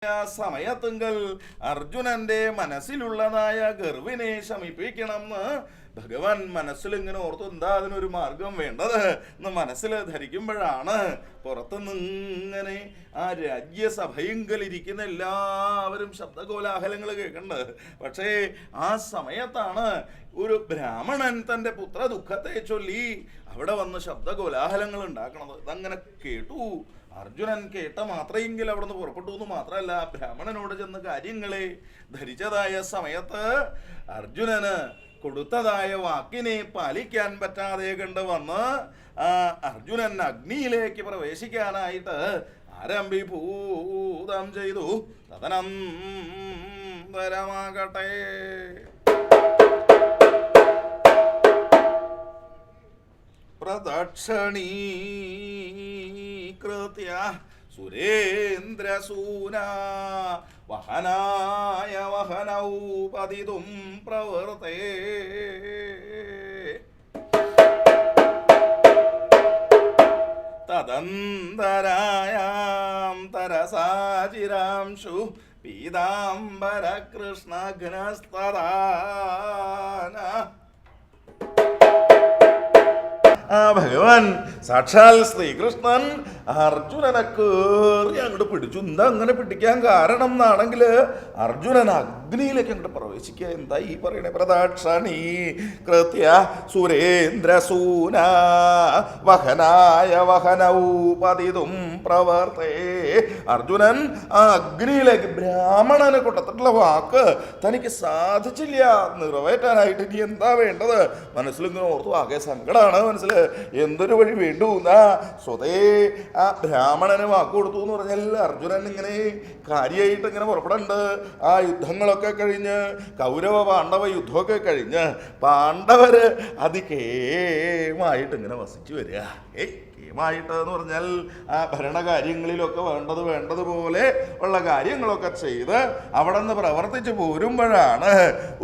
സമയത്തുങ്കൽ അർജുനന്റെ മനസ്സിലുള്ളതായ ഗർവിനെ ശമിപ്പിക്കണമെന്ന് ഭഗവാൻ മനസ്സിലിങ്ങനെ ഓർത്തു. എന്താ അതിനൊരു മാർഗം വേണ്ടത് എന്ന് മനസ്സിൽ ധരിക്കുമ്പോഴാണ് പുറത്തുനിന്നിങ്ങനെ ആ രാജ്യസഭയിങ്കലിരിക്കുന്ന എല്ലാവരും ശബ്ദകോലാഹലങ്ങൾ കേൾക്കേണ്ടത്. പക്ഷേ ആ സമയത്താണ് ഒരു ബ്രാഹ്മണൻ തൻ്റെ പുത്ര ദുഃഖത്തെ ചൊല്ലി അവിടെ വന്ന് ശബ്ദകോലാഹലങ്ങൾ ഉണ്ടാക്കണത്. അതങ്ങനെ കേട്ടു. അർജുനൻ കേട്ട മാത്രയെങ്കിൽ അവിടെ നിന്ന് പുറപ്പെട്ടു എന്ന് മാത്രമല്ല, ബ്രാഹ്മണനോട് ചെന്ന് കാര്യങ്ങളെ ധരിച്ചതായ സമയത്ത് അർജുനന് കൊടുത്തതായ വാക്കിനെ പാലിക്കാൻ പറ്റാതെ കണ്ട് വന്ന് അർജുനൻ അഗ്നിയിലേക്ക് പ്രവേശിക്കാനായിട്ട് ആരംഭിഭൂതം ചെയ്തു. തദനന്തരമാകട്ടെ പ്രദക്ഷണീകൃത്യ സുരേന്ദ്രസൂനാ വഹനായ വഹനൗ പതിതും പ്രവൃത്തേ തദന്തരായാം തരസാചിരാംശു പീതാംബര കൃഷ്ണഘ്നസ്തദാന. ഭഗവാൻ സാക്ഷാൽ ശ്രീകൃഷ്ണൻ അർജുനനെ കേറി അങ്ങോട്ട് പിടിച്ചു. എന്താ അങ്ങനെ പിടിക്കാൻ കാരണം എന്നാണെങ്കിൽ അർജുനൻ അഗ്നിയിലേക്ക് അങ്ങോട്ട് പ്രവേശിക്കുക. എന്താ ഈ പറയണേ? പ്രദക്ഷണീ കൃത്യ സുരേന്ദ്രസൂന വഹനായ വഹനൗ പതിതും പ്രവർത്തേ. അർജുനൻ ആ അഗ്നിയിലേക്ക് ബ്രാഹ്മണനെ കൊടുത്തിട്ടുള്ള വാക്ക് തനിക്ക് സാധിച്ചില്ല നിറവേറ്റാനായിട്ട്. ഇനി എന്താ വേണ്ടത്? മനസ്സിലിങ്ങനെ ഓർത്തു. ആകെ സങ്കടമാണ് മനസ്സിൽ. എന്തൊരു വഴി വേണ്ടു എന്നാ സ്വതേ ആ ബ്രാഹ്മണന് വാക്ക് കൊടുത്തു എന്ന് പറഞ്ഞാൽ അർജുനൻ ഇങ്ങനെ കാര്യമായിട്ട് ഇങ്ങനെ പുറപ്പെടണ്ട്. ആ യുദ്ധങ്ങളൊക്കെ കഴിഞ്ഞ് കൗരവ പാണ്ഡവ യുദ്ധമൊക്കെ കഴിഞ്ഞ് പാണ്ഡവര് അതികേമായിട്ട് ഇങ്ങനെ വസിച്ചു വരിക. കേമായിട്ട് എന്ന് പറഞ്ഞാൽ ആ ഭരണകാര്യങ്ങളിലൊക്കെ വേണ്ടതുപോലെ ഉള്ള കാര്യങ്ങളൊക്കെ ചെയ്ത് അവിടെ നിന്ന് പ്രവർത്തിച്ച് പോരുമ്പോഴാണ്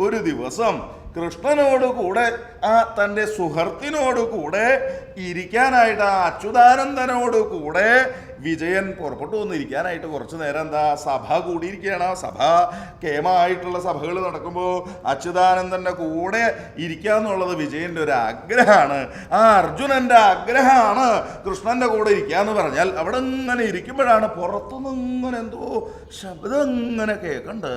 ഒരു ദിവസം കൃഷ്ണനോട് കൂടെ ആ തൻ്റെ സുഹൃത്തിനോട് കൂടെ ഇരിക്കാനായിട്ട് ആ അച്യുതാനന്ദനോട് കൂടെ വിജയൻ പുറപ്പെട്ടു വന്നിരിക്കാനായിട്ട് കുറച്ചു നേരം എന്താ സഭ കൂടിയിരിക്കുകയാണ്. സഭ കേമായിട്ടുള്ള സഭകൾ നടക്കുമ്പോൾ അച്യുതാനന്ദൻ്റെ കൂടെ ഇരിക്കുക എന്നുള്ളത് വിജയൻ്റെ ഒരു ആഗ്രഹമാണ്. ആ അർജുനൻ്റെ ആഗ്രഹമാണ് കൃഷ്ണൻ്റെ കൂടെ ഇരിക്കുക എന്ന് പറഞ്ഞാൽ. അവിടെ ഇങ്ങനെ ഇരിക്കുമ്പോഴാണ് പുറത്തുനിന്നിങ്ങനെ എന്തോ ശബ്ദം ഇങ്ങനെ കേൾക്കണ്ട്.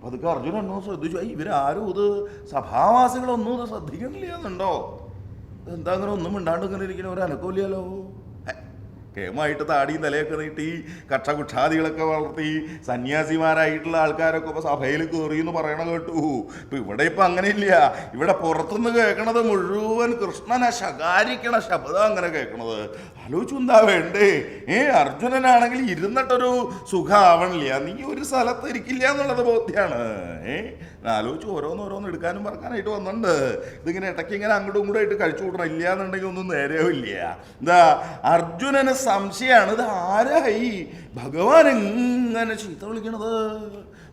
അതൊക്കെ അർജുനൻ എന്നോ ശ്രദ്ധിച്ചു. ഇവരാരും ഇത് സഭാവാസികളൊന്നും ഇത് ശ്രദ്ധിക്കണില്ല എന്നുണ്ടോ? എന്താ അങ്ങനെ ഒന്നും മിണ്ടാണ്ട് ഇങ്ങനെ ഇരിക്കുന്ന ഒരു അനക്കമില്ലല്ലോ. കേമായിട്ട് താടിയും തലയൊക്കെ നീട്ടി കക്ഷകുക്ഷാദികളൊക്കെ വളർത്തി സന്യാസിമാരായിട്ടുള്ള ആൾക്കാരൊക്കെ ഇപ്പോൾ സഭയിൽ കയറി എന്ന് പറയണ കേട്ടു. ഇപ്പം ഇവിടെ ഇപ്പം അങ്ങനെയില്ല. ഇവിടെ പുറത്തുനിന്ന് കേൾക്കണത് മുഴുവൻ കൃഷ്ണനെ ശകാരിക്കണ ശബ്ദം അങ്ങനെ കേൾക്കണത്. ആലോചിച്ചു എന്താ വേണ്ടേ? അർജുനനാണെങ്കിൽ ഇരുന്നിട്ടൊരു സുഖമാവണില്ല. നീ ഒരു സ്ഥലത്ത് ഇരിക്കില്ല എന്നുള്ളത് ബോധ്യമാണ്. ആലോചിച്ച് ഓരോന്നോരോന്ന് എടുക്കാനും പറക്കാനായിട്ട് വന്നിട്ടുണ്ട്. ഇതിങ്ങനെ ഇടയ്ക്ക് ഇങ്ങനെ അങ്ങോട്ടും ഇങ്ങോട്ടും ആയിട്ട് കഴിച്ചു കൂട്ടണം. ഇല്ല എന്നുണ്ടെങ്കിൽ ഒന്നും നേരെയാവില്ല. എന്താ സംശയമാണ്. ഇത് ആരായി ഭഗവാൻ എങ്ങനെ ചീത്ത വിളിക്കണത്?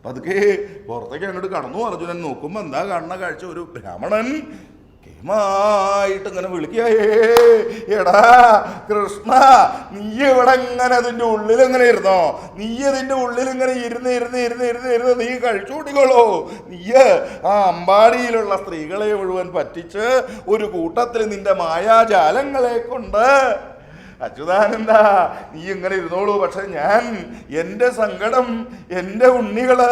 പതുക്കെ പുറത്തേക്ക് അങ്ങോട്ട് കടന്നു. അർജുനൻ നോക്കുമ്പോ എന്താ കാണുന്ന കാഴ്ച? ഒരു ബ്രാഹ്മണൻ കേമായിട്ട് ഇങ്ങനെ വിളിക്കേ, എടാ കൃഷ്ണ, നീ ഇവിടെ ഇങ്ങനെ അതിൻ്റെ ഉള്ളിൽ ഇങ്ങനെ ഇരുന്നോ? നീ അതിൻ്റെ ഉള്ളിൽ ഇങ്ങനെ ഇരുന്ന് നീ കഴിച്ചു കൂട്ടിക്കോളൂ. നീ ആ അമ്പാടിയിലുള്ള സ്ത്രീകളെ മുഴുവൻ പറ്റിച്ച് ഒരു കൂട്ടത്തിൽ നിന്റെ മായാജാലങ്ങളെ കൊണ്ട് അച്യുതാനന്ദ നീ ഇങ്ങനെ ഇരുന്നോളൂ. പക്ഷെ ഞാൻ എൻ്റെ സങ്കടം, എൻ്റെ ഉണ്ണികള്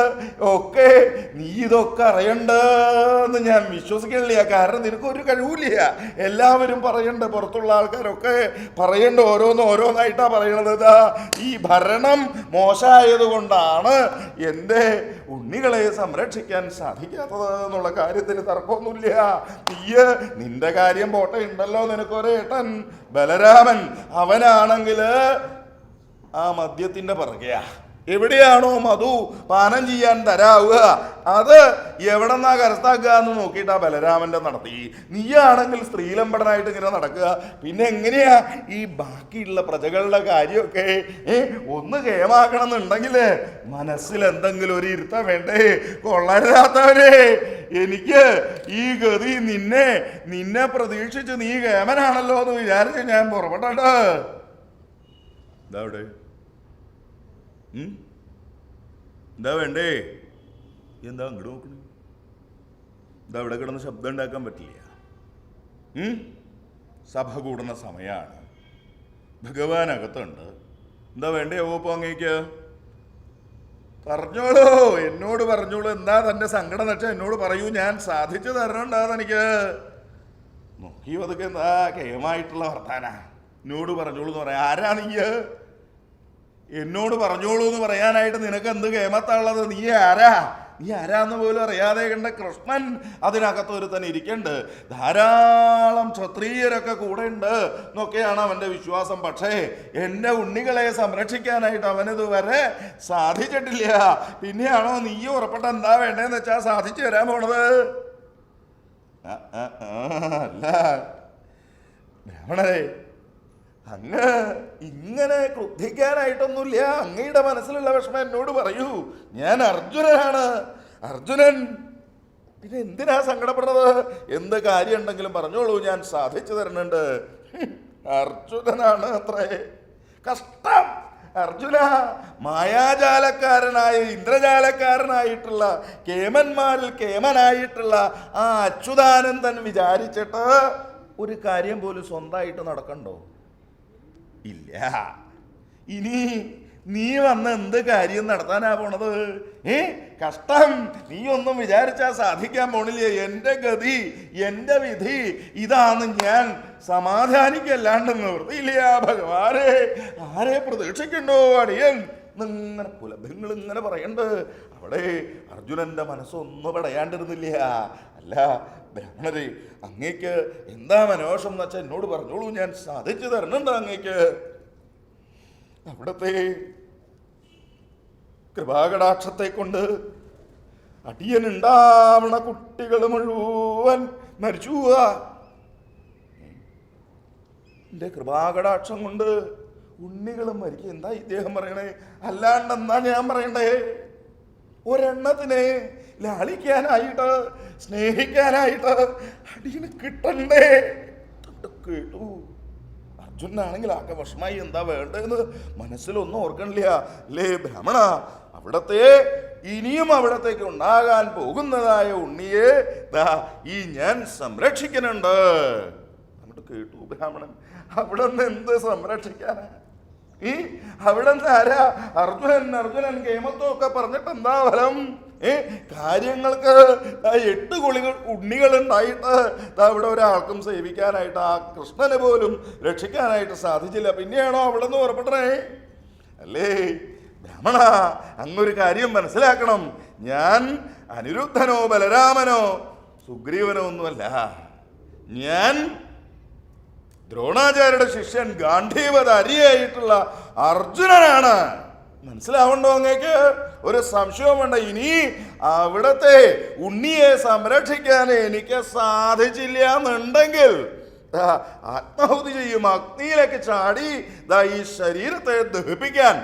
ഒക്കെ നീ ഇതൊക്കെ അറിയണ്ടെന്ന് ഞാൻ വിശ്വസിക്കണില്ല. കാരണം നിനക്കൊരു കഴിവില്ല. എല്ലാവരും പറയണ്ട, പുറത്തുള്ള ആൾക്കാരൊക്കെ പറയണ്ട, ഓരോന്നായിട്ടാ പറയണത്. ഈ ഭരണം മോശമായത് കൊണ്ടാണ് എൻ്റെ ഉണ്ണികളെ സംരക്ഷിക്കാൻ സാധിക്കാത്തത് എന്നുള്ള കാര്യത്തിൽ തർക്കമൊന്നുമില്ല. നിന്റെ കാര്യം പോട്ടെ, ഉണ്ടല്ലോ നിനക്കൊരേട്ടൻ ബലരാമൻ. അവനാണെങ്കിൽ ആ മദ്യത്തിൻ്റെ പിറകെയാ. എവിടെയാണോ മധു പാനം ചെയ്യാൻ തരാവുക അത് എവിടെന്നാ കരസ്ഥാക്കുക എന്ന് നോക്കിയിട്ടാ ബലരാമന്റെ നടത്തി. നീയാണെങ്കിൽ സ്ത്രീലമ്പടനായിട്ട് ഇങ്ങനെ നടക്കുക. പിന്നെ എങ്ങനെയാ ഈ ബാക്കിയുള്ള പ്രജകളുടെ കാര്യമൊക്കെ ഒന്ന് കേമാക്കണം എന്നുണ്ടെങ്കിൽ മനസ്സിൽ എന്തെങ്കിലും ഒരു ഇരുത്തം വേണ്ടേ? കൊള്ളരുതാത്തവരെ, എനിക്ക് ഈ ഗതി നിന്നെ പ്രതീക്ഷിച്ച് നീ കേമനാണല്ലോ എന്ന് വിചാരിച്ച് ഞാൻ പുറപ്പെട്ടോട്ട്. ഇതാവിടെ എന്താ വേണ്ടേ? എന്താ അങ്ങോട്ട് നോക്കണേ? എന്താ അവിടെ കിടന്ന് ശബ്ദം ഉണ്ടാക്കാൻ പറ്റില്ല? സഭ കൂടുന്ന സമയമാണ്, ഭഗവാൻ അകത്തുണ്ട്. എന്താ വേണ്ടേ ഓപ്പോ അങ്ങേക്ക്? പറഞ്ഞോളൂ, എന്നോട് പറഞ്ഞോളൂ. എന്താ തൻ്റെ സങ്കടം എന്ന് വെച്ചാൽ എന്നോട് പറയൂ, ഞാൻ സാധിച്ചു തരണുണ്ടാകുന്ന എനിക്ക്. നോക്കി അതൊക്കെ എന്താ കേമായിട്ടുള്ള വർത്താനാ? എന്നോട് പറഞ്ഞോളൂ എന്ന് പറയാം. ആരാ നീ? എന്നോട് പറഞ്ഞോളൂ എന്ന് പറയാനായിട്ട് നിനക്ക് എന്ത് കേമത്താണുള്ളത്? നീ ആരാ? നീ ആരാന്ന് പോലും അറിയാതെ കണ്ട കൃഷ്ണൻ അതിനകത്ത് ഒരുത്തൻ ഇരിക്കണ്ട്. ധാരാളം ക്ഷത്രിയരൊക്കെ കൂടെ ഉണ്ട് എന്നൊക്കെയാണ് അവൻ്റെ വിശ്വാസം. പക്ഷേ എൻ്റെ ഉണ്ണികളെ സംരക്ഷിക്കാനായിട്ട് അവനിതുവരെ സാധിച്ചിട്ടില്ല. പിന്നെയാണോ നീ ഉറപ്പെട്ട എന്താ വേണ്ടതെന്ന് വെച്ചാൽ സാധിച്ചു തരാൻ പോണത്? അല്ല ബ്രാഹ്മണരെ, അങ്ങ് ഇങ്ങനെ ക്രുദ്ധിക്കാനായിട്ടൊന്നുമില്ല. അങ്ങയുടെ മനസ്സിലുള്ള വിഷമം എന്നോട് പറയൂ. ഞാൻ അർജുനനാണ്. അർജുനൻ. പിന്നെ എന്തിനാ സങ്കടപ്പെടുന്നത്? എന്ത് കാര്യം ഉണ്ടെങ്കിലും പറഞ്ഞോളൂ, ഞാൻ സാധിച്ചു തരുന്നുണ്ട്. അർജുനനാണ് അത്രേ. കഷ്ടം. അർജുന, മായാജാലക്കാരനായ ഇന്ദ്രജാലക്കാരനായിട്ടുള്ള കേമന്മാരിൽ കേമനായിട്ടുള്ള ആ അച്യുതാനന്ദൻ വിചാരിച്ചിട്ട് ഒരു കാര്യം പോലും സ്വന്തമായിട്ട് നടക്കണ്ടോ? ഇല്ല. ഇനി നീ വന്ന് എന്ത് കാര്യം നടത്താനാ പോണത്? കഷ്ടം. നീ ഒന്നും വിചാരിച്ചാൽ സാധിക്കാൻ പോണില്ല. എൻ്റെ ഗതി, എൻ്റെ വിധി ഇതാണ്. ഞാൻ സമാധാനിക്കല്ലാണ്ട് നിവൃത്തിയില്ല. ഭഗവാനെ, ആരെ പ്രതീക്ഷിക്കണ്ടോ അടിയൻ? ഇങ്ങനെ പുലഭങ്ങൾ ഇങ്ങനെ പറയണ്ട്. അവിടെ അർജുനന്റെ മനസ്സൊന്നും പടയാണ്ടിരുന്നില്ല. അല്ല ബ്രാഹ്മണരെ, അങ്ങേക്ക് എന്താ മനോഷം എന്ന് വെച്ചാൽ എന്നോട് പറഞ്ഞോളൂ, ഞാൻ സാധിച്ചു തരണുണ്ട് അങ്ങേക്ക്. അവിടത്തെ കൃപാകടാക്ഷത്തെ കൊണ്ട് അടിയനുണ്ടാവണ കുട്ടികൾ മുഴുവൻ മരിച്ചു പോവാ. എൻ്റെ കൃപാകടാക്ഷം കൊണ്ട് ഉണ്ണികളും മരിക്കും. എന്താ ഇദ്ദേഹം പറയണേ? അല്ലാണ്ട് എന്താ ഞാൻ പറയണ്ടേ? ഒരെണ്ണത്തിനെ ലാളിക്കാനായിട്ട് സ്നേഹിക്കാനായിട്ട് അടിയന് കിട്ടണ്ടേ? കേട്ടു. അർജുനാണെങ്കിൽ ആകെ വശമായി. എന്താ വേണ്ടതെന്ന് മനസ്സിലൊന്നും ഓർക്കണില്ല. അല്ലേ ബ്രാഹ്മണ, അവിടത്തെ ഇനിയും അവിടത്തേക്ക് ഉണ്ടാകാൻ പോകുന്നതായ ഉണ്ണിയെ ഈ ഞാൻ സംരക്ഷിക്കുന്നുണ്ട്. അങ്ങോട്ട് കേട്ടു ബ്രാഹ്മണൻ. അവിടെ നിന്ന് എന്ത് സംരക്ഷിക്കാനാ? അവിടെ നിന്ന് ആരാ? അർജുനൻ കേമത്വമൊക്കെ പറഞ്ഞിട്ട് എന്താ ഫലം? കാര്യങ്ങൾക്ക് 8 ഉണ്ണികൾ ഉണ്ടായിട്ട് അവിടെ ഒരാൾക്കും സേവിക്കാനായിട്ട്, ആ കൃഷ്ണനെ പോലും രക്ഷിക്കാനായിട്ട് സാധിച്ചില്ല. പിന്നെയാണോ അവിടെ നിന്ന് പുറപ്പെട്ടേ? അല്ലേ ബ്രാഹ്മണ, അങ്ങൊരു കാര്യം മനസ്സിലാക്കണം. ഞാൻ അനിരുദ്ധനോ ബലരാമനോ സുഗ്രീവനോ ഒന്നുമല്ല. ഞാൻ ദ്രോണാചാര്യയുടെ ശിഷ്യൻ, ഗാന്ധീവധാരിയായിട്ടുള്ള അർജുനനാണ്. മനസ്സിലാവണ്ടോ അങ്ങേക്ക്? ഒരു സംശയവും വേണ്ട. ഇനി അവിടത്തെ ഉണ്ണിയെ സംരക്ഷിക്കാൻ എനിക്ക് സാധിച്ചില്ല എന്നുണ്ടെങ്കിൽ ആത്മാഹുതി ചെയ്യും. അഗ്നിയിലേക്ക് ചാടി ഈ ശരീരത്തെ ദഹിപ്പിക്കാൻ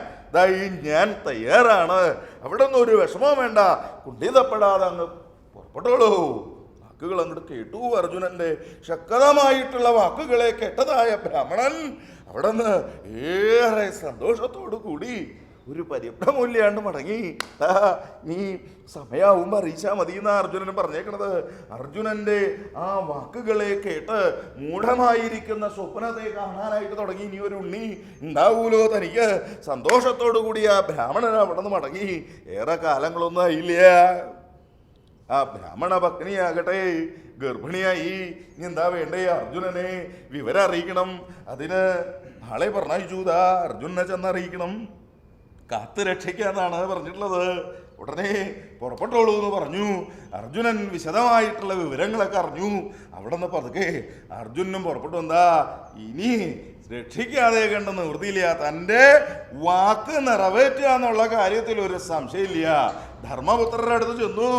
ഞാൻ തയ്യാറാണ്. അവിടെ ഒന്നും ഒരു വിഷമവും വേണ്ട. കുണ്ഠിതപ്പെടാതെ അങ്ങ് പുറപ്പെട്ടോളൂ. വാക്കുകൾ അങ്ങോട്ട് കേട്ടു. അർജുനന്റെ ശക്തമായിട്ടുള്ള വാക്കുകളെ കേട്ടതായ ബ്രാഹ്മണൻ അവിടെ നിന്ന് ഏറെ സന്തോഷത്തോടു കൂടി ഒരു പരിഭ്രമില്ലാണ്ട് മടങ്ങി. നീ സമയാവുമ്പോൾ അറിയിച്ചാൽ മതി എന്നാ അർജുനൻ പറഞ്ഞേക്കണത്. അർജുനന്റെ ആ വാക്കുകളെ കേട്ട് മൂഢമായിരിക്കുന്ന സ്വപ്നത്തെ കാണാനായിട്ട് തുടങ്ങി. ഇനി ഒരു ഉണ്ണി ഉണ്ടാവൂലോ തനിക്ക്. സന്തോഷത്തോടു കൂടി ആ ബ്രാഹ്മണൻ അവിടെ നിന്ന് മടങ്ങി. ഏറെ കാലങ്ങളൊന്നും ആയില്ല. ആ ബ്രാഹ്മണ പത്നിയാകട്ടെ ഗർഭിണിയായി. ഇനി എന്താ വേണ്ടേ? അർജുനനെ വിവരം അറിയിക്കണം. അതിന് ആളെ പറഞ്ഞയച്ചു. അർജുനനെ ചെന്നറിയിക്കണം. കാത്ത് രക്ഷിക്കാന്നാണ് പറഞ്ഞിട്ടുള്ളത്. ഉടനെ പുറപ്പെട്ടോളൂ എന്ന് പറഞ്ഞു. അർജുനൻ വിശദമായിട്ടുള്ള വിവരങ്ങളൊക്കെ അറിഞ്ഞു. അവിടെ നിന്ന് പതുക്കെ അർജുനനും പുറപ്പെട്ടു. എന്താ ഇനി രക്ഷിക്കാതെ കണ്ട നിവൃത്തിയില്ല. തൻ്റെ വാക്ക് നിറവേറ്റുക എന്നുള്ള കാര്യത്തിൽ ഒരു സംശയമില്ല. ധർമ്മപുത്രരുടെ അടുത്ത് ചെന്നു.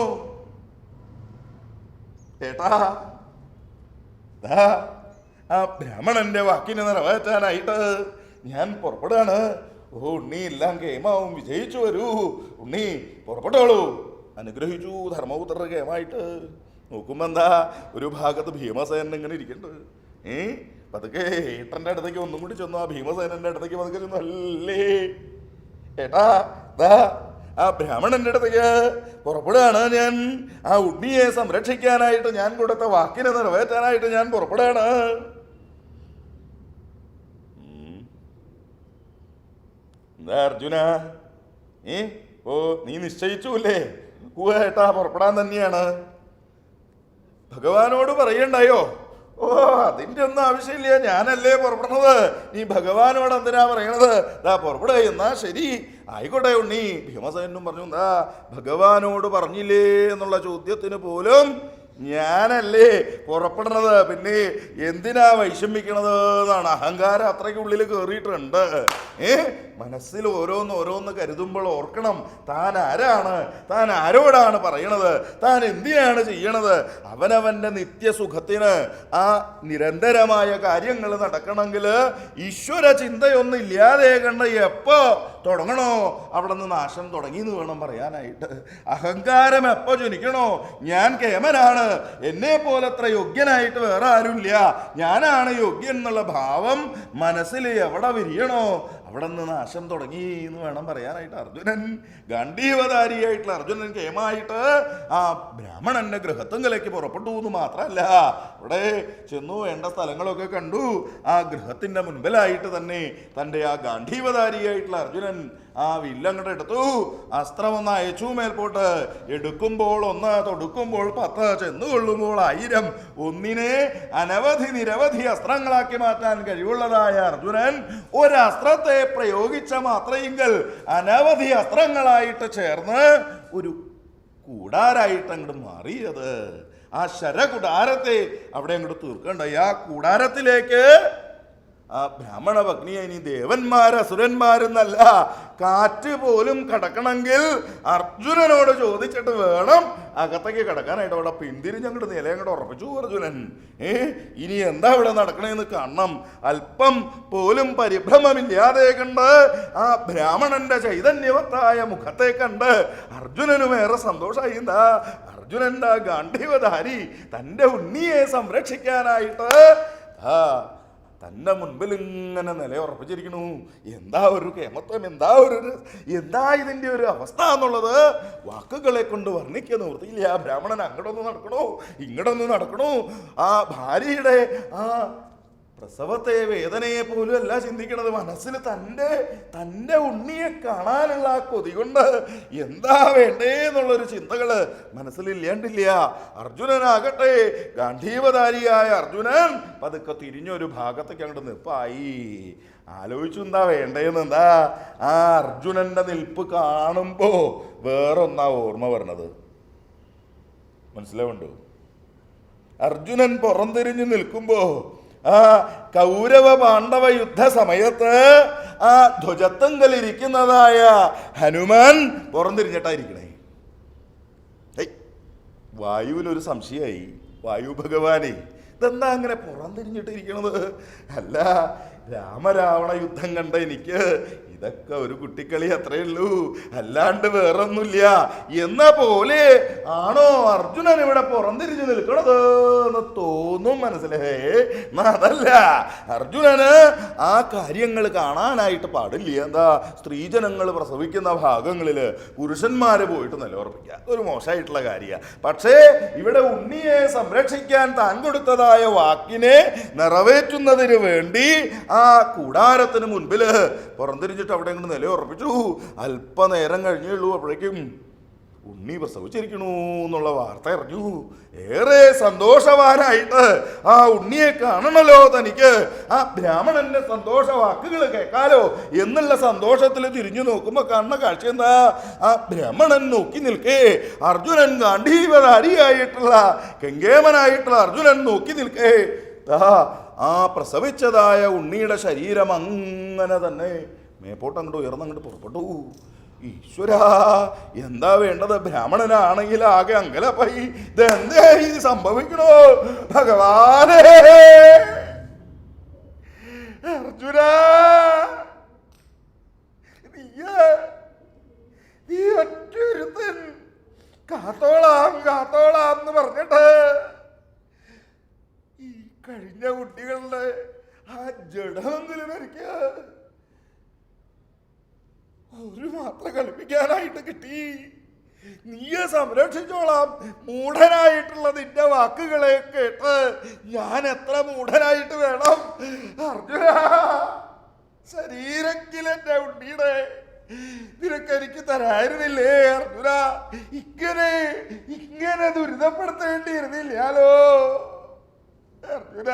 ഏട്ടാ, ആ ബ്രാഹ്മണന്റെ വാക്കിനെ നിറവേറ്റാനായിട്ട് ഞാൻ പുറപ്പെടുകയാണ്. ഓ ഉണ്ണി, എല്ലാം കേമാവും, വിജയിച്ചു വരൂ. ഉണ്ണി പുറപ്പെട്ടോളൂ. അനുഗ്രഹിച്ചു ധർമ്മപുത്രരുടെ കേമായിട്ട്. നോക്കുമ്പോ എന്താ ഒരു ഭാഗത്ത് ഭീമസേനൻ ഇങ്ങനെ ഇരിക്കുന്നുണ്ട്. പതുക്കെ ഏട്ടൻ്റെ അടുത്തേക്ക് ഒന്നും കൂടി ചെന്നു. ആ ഭീമസേനന്റെ അടുത്തേക്ക് പതുക്കെ ചെന്നു. അല്ലേ ഏട്ടാ, ആ ബ്രാഹ്മണന്റെ അടുത്തേക്ക് പുറപ്പെടുകയാണ് ഞാൻ. ആ ഉണ്ണിയെ സംരക്ഷിക്കാനായിട്ട്, ഞാൻ കൊടുത്ത വാക്കിനെ നിറവേറ്റാനായിട്ട് ഞാൻ പുറപ്പെടുകയാണ്. എന്താ അർജുന, നീ നിശ്ചയിച്ചുല്ലേ? ഏട്ടാ പുറപ്പെടാൻ തന്നെയാണ്. ഭഗവാനോട് പറയണ്ടായോ? അതിന്റെ ഒന്നും ആവശ്യമില്ല, ഞാനല്ലേ പുറപ്പെടുന്നത്. നീ ഭഗവാനോട് എന്തിനാ പറയണത്? പുറപ്പെടുക. എന്നാ ശരി, ആയിക്കോട്ടെ ഉണ്ണി. ഭീമസേനും പറഞ്ഞു, എന്താ ഭഗവാനോട് പറഞ്ഞില്ലേ എന്നുള്ള ചോദ്യത്തിന് പോലും ഞാനല്ലേ പുറപ്പെടുന്നത്, പിന്നെ എന്തിനാ വൈഷമിക്കണത് എന്നാണ്. അഹങ്കാരം അത്രയ്ക്കുള്ളിൽ കയറിയിട്ടുണ്ട്. മനസ്സിൽ ഓരോന്ന് കരുതുമ്പോൾ ഓർക്കണം, താൻ ആരാണ്, താൻ ആരോടാണ് പറയണത്, താൻ എന്തിനാണ് ചെയ്യണത്. അവനവന്റെ നിത്യസുഖത്തിന് ആ നിരന്തരമായ കാര്യങ്ങൾ നടക്കണമെങ്കിൽ ഈശ്വര ചിന്തയൊന്നും ഇല്ലാതെ കണ്ട് എപ്പോ തുടങ്ങണോ അവിടെ നിന്ന് നാശം തുടങ്ങി എന്ന് വേണം പറയാനായിട്ട്. അഹങ്കാരം എപ്പോ ജനിക്കണോ, ഞാൻ കേമനാണ്, എന്നെ പോലത്ര യോഗ്യനായിട്ട് വേറെ ആരുമില്ല, ഞാനാണ് യോഗ്യൻ എന്നുള്ള ഭാവം മനസ്സിൽ എവിടെ വിരിയണോ അവിടെ നിന്ന് നാശം തുടങ്ങി എന്ന് വേണം പറയാനായിട്ട്. അർജുനൻ ഗാന്ധീവധാരിയായിട്ടുള്ള അർജുനൻ കേമായിട്ട് ആ ബ്രാഹ്മണന്റെ ഗൃഹത്തുങ്കലേക്ക് പുറപ്പെട്ടു എന്ന് മാത്രമല്ല, അവിടെ ചെന്നു വേണ്ട സ്ഥലങ്ങളൊക്കെ കണ്ടു. ആ ഗൃഹത്തിന്റെ മുൻപിലായിട്ട് തന്നെ തൻ്റെ ആ ഗാന്ധീവധാരിയായിട്ടുള്ള അർജുനൻ ആ വില്ലങ്ങോട്ട് എടുത്തു, അസ്ത്രമൊന്ന് അയച്ചു മേൽപോട്ട്. എടുക്കുമ്പോൾ 1, തൊടുക്കുമ്പോൾ 10, ചെന്നുകൊള്ളുമ്പോൾ 1000, ഒന്നിനെ അനവധി നിരവധി അസ്ത്രങ്ങളാക്കി മാറ്റാൻ കഴിവുള്ളതായ അർജുനൻ ഒരസ്ത്രത്തെ പ്രയോഗിച്ച മാത്രയെങ്കിൽ അനവധി അസ്ത്രങ്ങളായിട്ട് ചേർന്ന് ഒരു കൂടാരായിട്ട് അങ്ങോട്ട് മാറിയത്. ആ ശരകൂടാരത്തെ അവിടെ അങ്ങോട്ട് തീർക്കണ്ടായി. ആ കൂടാരത്തിലേക്ക് ആ ബ്രാഹ്മണ ഭഗ്നിയെ ഇനി അസുരന്മാരെന്നല്ല, കാറ്റ് പോലും കടക്കണമെങ്കിൽ അർജുനനോട് ചോദിച്ചിട്ട് വേണം അകത്തേക്ക് കിടക്കാനായിട്ട്. അവിടെ പിന്തിരിഞ്ഞങ്ങോട്ട് നിലയങ്ങോട്ട് ഉറപ്പിച്ചു അർജുനൻ. ഇനി എന്താ ഇവിടെ നടക്കണേന്ന് കാണണം. അല്പം പോലും പരിഭ്രമമില്ലാതെ കണ്ട് ആ ബ്രാഹ്മണന്റെ ചൈതന്യവത്തായ മുഖത്തെ കണ്ട് അർജുനനും ഏറെ സന്തോഷമായി. എന്താ അർജുനന്റെ ഗാന്ധീവധാരി തൻ്റെ ഉണ്ണിയെ സംരക്ഷിക്കാനായിട്ട് തൻ്റെ മുൻപിൽ ഇങ്ങനെ നിലയുറപ്പിച്ചിരിക്കണു. എന്താ ഒരു കേമത്വം, എന്താ ഇതിൻ്റെ ഒരു അവസ്ഥ എന്നുള്ളത് വാക്കുകളെ കൊണ്ട് വർണ്ണിക്കാൻ നിവൃത്തിയില്ല. ആ ബ്രാഹ്മണൻ ഇങ്ങോട്ടൊന്ന് നടക്കണു. ആ ഭാര്യയുടെ ആ പ്രസവത്തെ, വേദനയെ പോലും അല്ല ചിന്തിക്കണത്. മനസ്സിൽ തൻ്റെ ഉണ്ണിയെ കാണാനുള്ള ആ കൊതി കൊണ്ട് എന്താ വേണ്ടേ എന്നുള്ളൊരു ചിന്തകള് മനസ്സിലില്ലാണ്ടില്ല. അർജുനനാകട്ടെ, ഗാന്ധീവധാരിയായ അർജുനൻ പതുക്കെ തിരിഞ്ഞൊരു ഭാഗത്തേക്ക് അങ്ങോട്ട് നിൽപ്പായി. ആലോചിച്ചു എന്താ വേണ്ടേന്ന്. എന്താ ആ അർജുനന്റെ നിൽപ്പ് കാണുമ്പോ വേറൊന്നാ ഓർമ്മ വരണത്, മനസ്സിലാവുണ്ടോ? അർജുനൻ പുറംതിരിഞ്ഞു നിൽക്കുമ്പോ ആ കൗരവ പാണ്ഡവ യുദ്ധ സമയത്ത് ആ ധ്വജത്തങ്കലിരിക്കുന്നതായ ഹനുമാൻ പുറംതിരിഞ്ഞിട്ടായിരിക്കണേ. വായുവിനൊരു സംശയമായി. വായു ഭഗവാനെ, ഇതെന്താ അങ്ങനെ പുറംതിരിഞ്ഞിട്ടിരിക്കണത്? അല്ല, രാമരാവണ യുദ്ധം കണ്ട എനിക്ക് ഇതൊക്കെ ഒരു കുട്ടിക്കളി അത്രേ ഉള്ളൂ, അല്ലാണ്ട് വേറൊന്നുമില്ല എന്ന പോലെ ആണോ അർജുനൻ ഇവിടെ പുറംതിരിഞ്ഞു നിൽക്കണത് എന്ന് തോന്നും മനസ്സിലേ. അതല്ല, അർജുനന് ആ കാര്യങ്ങൾ കാണാനായിട്ട് പാടില്ല. എന്താ, സ്ത്രീജനങ്ങൾ പ്രസവിക്കുന്ന ഭാഗങ്ങളില് പുരുഷന്മാര് പോയിട്ട് നിലയുറപ്പിക്കുക ഒരു മോശമായിട്ടുള്ള കാര്യമാണ്. പക്ഷേ ഇവിടെ ഉണ്ണിയെ സംരക്ഷിക്കാൻ താൻ കൊടുത്തതായ വാക്കിനെ നിറവേറ്റുന്നതിന് വേണ്ടി ആ കൂടാരത്തിന് മുൻപില് പുറംതിരിഞ്ഞിട്ട് അവിടെ കൊണ്ട് നിലയുറപ്പിച്ചു. അല്പനേരം കഴിഞ്ഞുള്ളൂ, അപ്പോഴേക്കും ഉണ്ണി പ്രസവിച്ചിരിക്കണു എന്നുള്ള വാർത്ത അറിഞ്ഞു. ഏറെ സന്തോഷവാനായിട്ട് ആ ഉണ്ണിയെ കാണണല്ലോ തനിക്ക്, ആ ബ്രാഹ്മണന്റെ സന്തോഷ വാക്കുകൾ കേൾക്കാലോ എന്നുള്ള സന്തോഷത്തിൽ തിരിഞ്ഞു നോക്കുമ്പോ കാണുന്ന കാഴ്ച എന്താ? ആ ബ്രാഹ്മണൻ നോക്കി നിൽക്കേ, അർജുനൻ ഗാന്ധീവധാരിയായിട്ടുള്ള കെങ്കേമനായിട്ടുള്ള അർജുനൻ നോക്കി നിൽക്കേ. ആ പ്രസവിച്ചതായ ഉണ്ണിയുടെ ശരീരം അങ്ങനെ തന്നെ മേപ്പോട്ട് അങ്ങോട്ട് ഉയർന്നങ്ങോട്ട് പുറപ്പെട്ടു. ഈശ്വരാ, എന്താ വേണ്ടത്? ബ്രാഹ്മണനാണെങ്കിൽ ആകെ അങ്കലപ്പായി. ഇതെന്തേ ഇത് സംഭവിക്കണോ ഭഗവാനേ? അർജുന, നീ ഒറ്റൊരുത്തൻ കാത്തോളാം എന്ന് പറഞ്ഞിട്ട് ഈ കഴിഞ്ഞ കുട്ടികളുടെ ആ ജഡമെങ്കിലും എനിക്ക് ഒരു മാത്ര കളിപ്പിക്കും. കേൾപ്പിക്കാനായിട്ട് കിട്ടി. നീയെ സംരക്ഷിച്ചോളാം. മൂഢനായിട്ടുള്ള നിന്റെ വാക്കുകളെ കേട്ട് ഞാൻ എത്ര മൂഢനായിട്ട് വേണം അർജുന? ശരീരക്കിലെന്റെ ഉണ്ണിയുടെ നിനക്ക് എനിക്ക് തരായിരുന്നില്ലേ അർജുന? ഇങ്ങനെ ദുരിതപ്പെടുത്തേണ്ടിയിരുന്നില്ലാലോ അർജുന.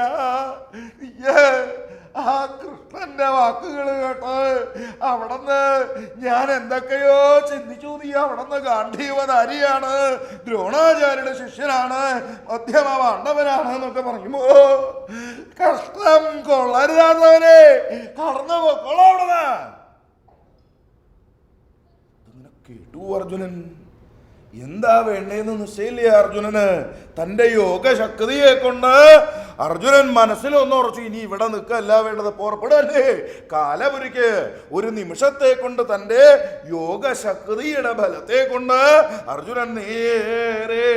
ആ കൃഷ്ണന്റെ വാക്കുകൾ കേട്ട് അവിടുന്ന് ഞാൻ എന്തൊക്കെയോ ചിന്തിച്ചു. നീ അവിടുന്ന് ഗാന്ധീവധാരിയാണ്, ദ്രോണാചാര്യയുടെ ശിഷ്യനാണ്, മധ്യമ പാണ്ഡവനാണ് എന്നൊക്കെ പറയുമ്പോ കഷ്ടം കൊള്ളരുതാത്തവനെ കടന്നു പോക്കോളൂ അവിടുന്ന്. ഇങ്ങനെ കേട്ടു അർജുനൻ. എന്താ വേണ്ടേന്ന് നിശ്ചയില്ല അർജുനന്. തന്റെ യോഗശക്തിയെ കൊണ്ട് അർജുനൻ മനസ്സിലൊന്ന് ഉറച്ചു. ഇനി ഇവിടെ നിൽക്കല്ല വേണ്ടത്, പുറപ്പെടല്ലേ കാലപുരിക്ക്. ഒരു നിമിഷത്തെ കൊണ്ട് തന്റെ യോഗശക്തിയുടെ ബലത്തെ കൊണ്ട് അർജുനൻ നേരെ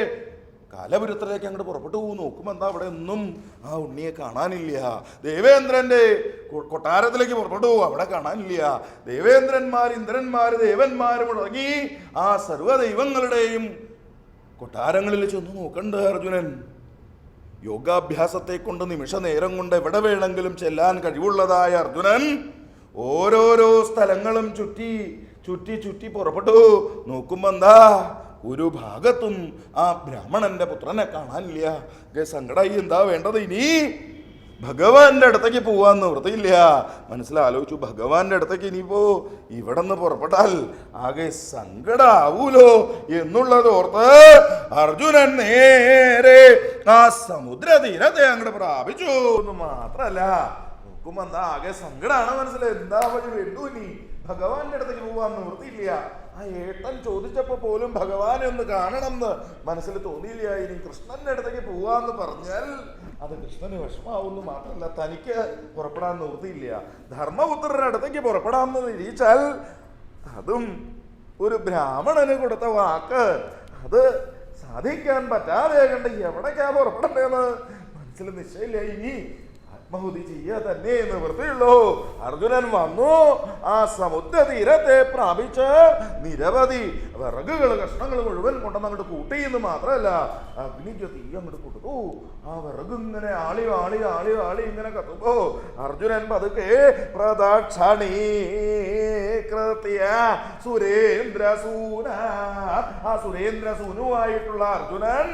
കാലപുരത്തിലേക്ക് അങ്ങോട്ട് പുറപ്പെട്ടു. നോക്കുമ്പോ എന്താ അവിടെ ഒന്നും ആ ഉണ്ണിയെ കാണാനില്ല. ദേവേന്ദ്രന്റെ കൊട്ടാരത്തിലേക്ക് പുറപ്പെട്ടു, അവിടെ കാണാനില്ല. ദേവേന്ദ്രന്മാർ, ഇന്ദ്രന്മാര്, ദേവന്മാരും മുടങ്ങി ആ സർവ്വദൈവങ്ങളുടെയും കൊട്ടാരങ്ങളിൽ ചെന്ന് നോക്കണ്ട് അർജുനൻ. യോഗാഭ്യാസത്തെ കൊണ്ട് നിമിഷ നേരം കൊണ്ട് എവിടെ വേണമെങ്കിലും ചെല്ലാൻ കഴിവുള്ളതായ അർജുനൻ ഓരോരോ സ്ഥലങ്ങളും ചുറ്റി ചുറ്റി ചുറ്റി പുറപ്പെട്ടു. നോക്കുമ്പോ എന്താ ഒരു ഭാഗത്തും ആ ബ്രാഹ്മണന്റെ പുത്രനെ കാണാനില്ല. സങ്കടമായി. എന്താ വേണ്ടത് ഇനി? ഭഗവാന്റെ അടുത്തേക്ക് പോവാൻ നിവൃത്തിയില്ല. മനസ്സിലാലോചിച്ചു, ഭഗവാന്റെ അടുത്തേക്ക് ഇനിയിപ്പോ ഇവിടെ നിന്ന് പുറപ്പെട്ടാൽ ആകെ സങ്കടാവൂലോ എന്നുള്ളത് ഓർത്ത് അർജുനൻ നേരെ ആ സമുദ്ര തീരത്തെ അങ്ങോട്ട് പ്രാപിച്ചു. എന്ന് മാത്രല്ല നോക്കുമ്പോ എന്താ ആകെ സങ്കടാണ്. മനസ്സിലായി എന്താ വഴി വേണ്ടു ഇനി? ഭഗവാന്റെ അടുത്തേക്ക് പോവാൻ നിവൃത്തിയില്ല. ആ ഏട്ടൻ ചോദിച്ചപ്പോ പോലും ഭഗവാനെ ഒന്ന് കാണണം എന്ന് മനസ്സിൽ തോന്നിയില്ല. ഇനി കൃഷ്ണന്റെ അടുത്തേക്ക് പോവാന്ന് പറഞ്ഞാൽ അത് കൃഷ്ണന് വിഷമാവുന്നു മാത്രമല്ല തനിക്ക് പുറപ്പെടാൻ നിവൃത്തിയില്ല. ധർമ്മപുത്രരുടെ അടുത്തേക്ക് പുറപ്പെടാമെന്ന് നിരീച്ചാൽ അതും ഒരു ബ്രാഹ്മണന് കൊടുത്ത വാക്ക് അത് സാധിക്കാൻ പറ്റാതെ കണ്ട് എവിടേക്കാ പുറപ്പെടേണ്ടതെന്ന് മനസ്സിൽ നിശ്ചയില്ല. ഇനി ആത്മാഹുതി ചെയ്യാ തന്നെ നിവൃത്തിയുള്ളൂ. അർജുനൻ വന്നു. ആ സമുദ്ര തീരത്തെ പ്രാപിച്ച് നിരവധി വിറകുകൾ, കഷ്ണങ്ങൾ മുഴുവൻ കൊണ്ടുവന്ന് അങ്ങോട്ട് കൂട്ടി എന്ന് മാത്രമല്ല അഗ്നിക്ക് തീ അങ്ങോട്ട് കൊടുത്തു. ആ വിറക് ഇങ്ങനെ ആളി ആളി ആളി ആളി ഇങ്ങനെ കത്തുമ്പോ അർജുനൻ പതുക്കെ പ്രദക്ഷണീകൃത്യ സുരേന്ദ്രസൂന, ആ സുരേന്ദ്രസൂനുവായിട്ടുള്ള അർജുനൻ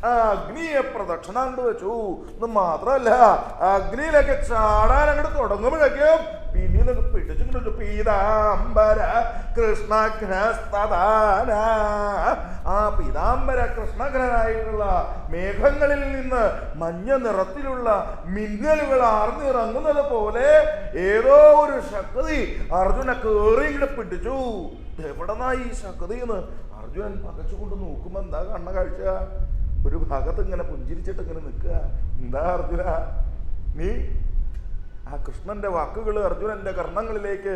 ആ അഗ്നിയെ പ്രദക്ഷിണം വെച്ചു എന്ന് മാത്രമല്ല അഗ്നിയിലൊക്കെ ചാടാൻ അങ്ങോട്ട് തുടങ്ങുമ്പോഴേക്കും പിന്നെ പിടിച്ചു പീതാംബര കൃഷ്ണഘ്നസ്തദാന, ആ പീതാംബര കൃഷ്ണഘ്നായിട്ടുള്ള മേഘങ്ങളിൽ നിന്ന് മഞ്ഞ നിറത്തിലുള്ള മിന്നലുകൾ ആർന്നിറങ്ങുന്നത് പോലെ ഏതോ ഒരു ശക്തി അർജുന കേറി ഇങ്ങോട്ട് പിടിച്ചു. എവിടെന്നാ ഈ ശക്തി എന്ന് അർജുനൻ പകച്ചുകൊണ്ട് നോക്കുമ്പോ എന്താ കണ്ണ കാഴ്ച? ഒരു ഭാഗത്ത് ഇങ്ങനെ പുഞ്ചിരിച്ചിട്ട് ഇങ്ങനെ നിൽക്കുക. എന്താ അർജുന നീ? ആ കൃഷ്ണന്റെ വാക്കുകൾ അർജുനന്റെ കർണങ്ങളിലേക്ക്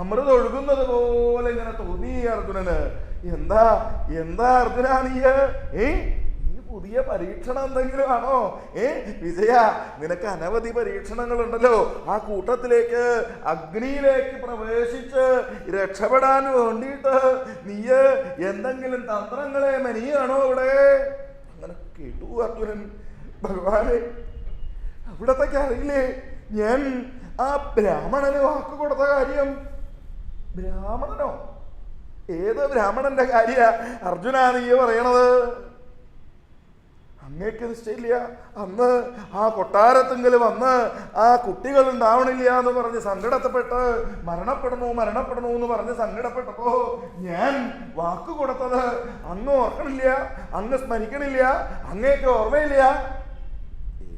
അമൃത ഒഴുകുന്നത് പോലെ ഇങ്ങനെ തോന്നി അർജുനന്. എന്താ എന്താ അർജുന നീ പുതിയ പരീക്ഷണം എന്തെങ്കിലും ആണോ? വിജയ, നിനക്ക് അനവധി പരീക്ഷണങ്ങളുണ്ടല്ലോ. ആ കൂട്ടത്തിലേക്ക് അഗ്നിയിലേക്ക് പ്രവേശിച്ച് രക്ഷപ്പെടാൻ വേണ്ടിയിട്ട് നീ എന്തെങ്കിലും തന്ത്രങ്ങളെ മെനിയാണോ ഇവിടെ? അങ്ങനെ കേട്ടു അർജുനൻ. ഭഗവാനെ, അവിടത്തേക്ക് അറിയില്ലേ ഞാൻ ആ ബ്രാഹ്മണന് വാക്ക് കൊടുത്ത കാര്യം? ബ്രാഹ്മണനോ? ഏത് ബ്രാഹ്മണന്റെ കാര്യ അർജുന നീ പറയണത്? അങ്ങേക്ക് നിശ്ചയില്ല. അന്ന് ആ കൊട്ടാരത്തെങ്കിൽ വന്ന് ആ കുട്ടികൾ ഉണ്ടാവണില്ല എന്ന് പറഞ്ഞ് സങ്കടപ്പെട്ട് മരണപ്പെടണു എന്ന് പറഞ്ഞ് സങ്കടപ്പെട്ടപ്പോ ഞാൻ വാക്ക് കൊടുത്തത് അങ്ങ് ഓർക്കണില്ല, അങ്ങ് സ്മരിക്കണില്ല, അങ്ങേക്ക് ഓർമ്മയില്ല.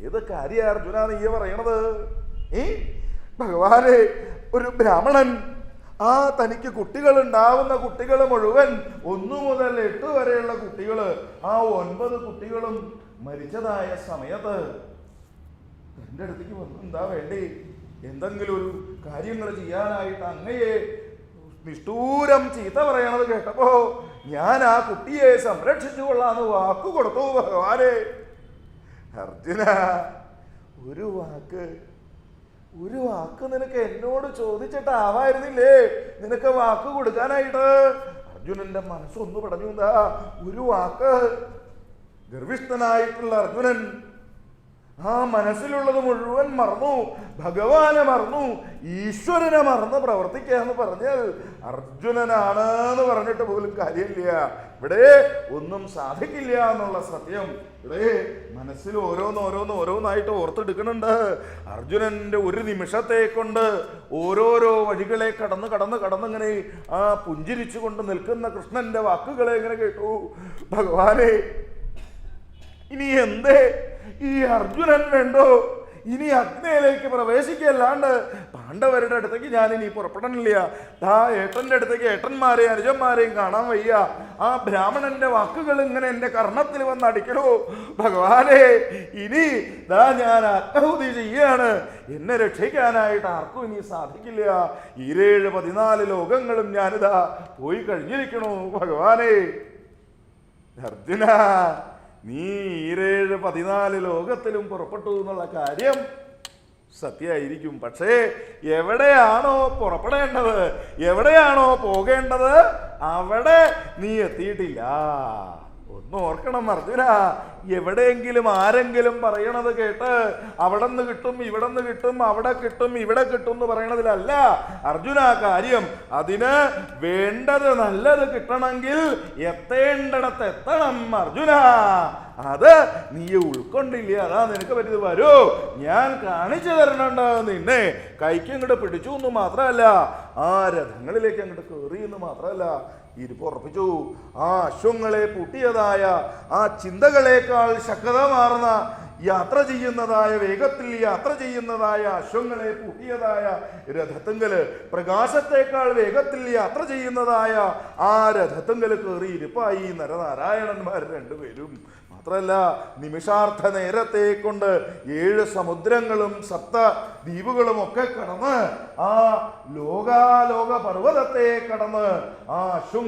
ഏത് കാര്യ അർജുന നീ പറയണത്? ഭഗവാനെ, ഒരു ബ്രാഹ്മണൻ ആ തനിക്ക് കുട്ടികൾ ഉണ്ടാവുന്ന കുട്ടികൾ മുഴുവൻ 1 മുതൽ 8 വരെയുള്ള കുട്ടികൾ, ആ 9 കുട്ടികളും മരിച്ചതായ സമയത്ത് എൻ്റെ അടുത്തേക്ക് വന്നു. എന്താ വേണ്ടേ? എന്തെങ്കിലും ഒരു കാര്യങ്ങൾ ചെയ്യാനായിട്ട് അങ്ങയെ നിഷ്ഠൂരം ചീത്ത പറയണത് കേട്ടപ്പോ ഞാൻ ആ കുട്ടിയെ സംരക്ഷിച്ചു കൊള്ളാന്ന് വാക്ക് കൊടുത്തു. ഭഗവാനെ, അർജുന, ഒരു വാക്ക് നിനക്ക് എന്നോട് ചോദിച്ചിട്ടാവായിരുന്നില്ലേ നിനക്ക് വാക്ക് കൊടുക്കാനായിട്ട്? അർജുനന്റെ മനസ്സൊന്നു പടഞ്ഞു. എന്താ ഒരു വാക്ക്? ഗർവിഷ്ഠനായിട്ടുള്ള അർജുനൻ ആ മനസ്സിലുള്ളത് മുഴുവൻ മറന്നു, ഭഗവാനെ മറന്നു, ഈശ്വരനെ മറന്ന് പ്രവർത്തിക്കാന്ന് പറഞ്ഞാൽ അർജുനനാണ് എന്ന് പറഞ്ഞിട്ട് പോലും കാര്യമില്ല. ഇവിടെ ഒന്നും സാധിക്കില്ല എന്നുള്ള സത്യം ഇവിടെ മനസ്സിൽ ഓരോന്നായിട്ട് ഓർത്തെടുക്കുന്നുണ്ട്. അർജുനന്റെ ഒരു നിമിഷത്തെ കൊണ്ട് ഓരോരോ വഴികളെ കടന്നിങ്ങനെ ആ പുഞ്ചിരിച്ചു കൊണ്ട് നിൽക്കുന്ന കൃഷ്ണന്റെ വാക്കുകളെ ഇങ്ങനെ കേട്ടു. ഭഗവാനെ, ഇനി എന്തേ ഈ അർജുനൻ വേണ്ടോ? ഇനി അഗ്നിയിലേക്ക് പ്രവേശിക്കല്ലാണ്ട് പാണ്ഡവരുടെ അടുത്തേക്ക് ഞാൻ ഇനി പുറപ്പെടണില്ല. ഏട്ടന്റെ അടുത്തേക്ക് ഏട്ടന്മാരെയും അനുജന്മാരെയും കാണാൻ വയ്യ. ആ ബ്രാഹ്മണന്റെ വാക്കുകൾ ഇങ്ങനെ എൻ്റെ കർണത്തിൽ വന്ന് അടിക്കണോ ഭഗവാനെ. ഇനി ഞാൻ ആത്മാഹുതി ചെയ്യാണ്. എന്നെ രക്ഷിക്കാനായിട്ട് ആർക്കും ഇനി സാധിക്കില്ല. 14 ലോകങ്ങളും ഞാനിതാ പോയി കഴിഞ്ഞിരിക്കണു ഭഗവാനെ. അർജുന, നീ 14 ലോകത്തിലും പുറപ്പെട്ടു എന്നുള്ള കാര്യം സത്യമായിരിക്കും. പക്ഷേ എവിടെയാണോ പുറപ്പെടേണ്ടത്, എവിടെയാണോ പോകേണ്ടത്, അവിടെ നീ എത്തിയിട്ടില്ല. ഒന്ന് ഓർക്കണം അർജുന, എവിടെയെങ്കിലും ആരെങ്കിലും പറയണത് കേട്ട് അവിടെ നിന്ന് കിട്ടും, ഇവിടെ നിന്ന് കിട്ടും, അവിടെ കിട്ടും, ഇവിടെ കിട്ടും എന്ന് പറയണതിലല്ല അർജുന കാര്യം. അതിന് വേണ്ടത് നല്ലത് കിട്ടണമെങ്കിൽ എത്തേണ്ടിടത്ത് എത്തണം അർജുന. അത് നീ ഉൾക്കൊണ്ടില്ല. അതാ നിനക്ക് പറ്റിയത്. വരൂ, ഞാൻ കാണിച്ചു തരണുണ്ട്. നിന്നെ കൈക്ക് അങ്ങോട്ട് പിടിച്ചു എന്ന് മാത്രമല്ല, ആ രഥങ്ങളിലേക്ക് അങ്ങോട്ട് കയറി എന്ന് മാത്രമല്ല, ഇരിപ്പുറപ്പിച്ചു. ആ അശ്വങ്ങളെ പൂട്ടിയതായ ആ ചിന്തകളേക്കാൾ ശക്തമാർന്ന യാത്ര ചെയ്യുന്നതായ, വേഗത്തിൽ യാത്ര ചെയ്യുന്നതായ അശ്വങ്ങളെ പൂട്ടിയതായ രഥത്തുങ്കല്, പ്രകാശത്തേക്കാൾ വേഗത്തിൽ യാത്ര ചെയ്യുന്നതായ ആ രഥത്തുങ്കല് കയറി ഇരിപ്പായി നരനാരായണന്മാർ രണ്ടുപേരും. മാത്രമല്ല, നിമിഷാർത്ഥ നേരത്തെ കൊണ്ട് 7 സമുദ്രങ്ങളും 7 ദ്വീപുകളും ഒക്കെ കടന്ന് ആ ലോകാലോക പർവ്വതത്തെ കടന്ന് ആ അശ്വം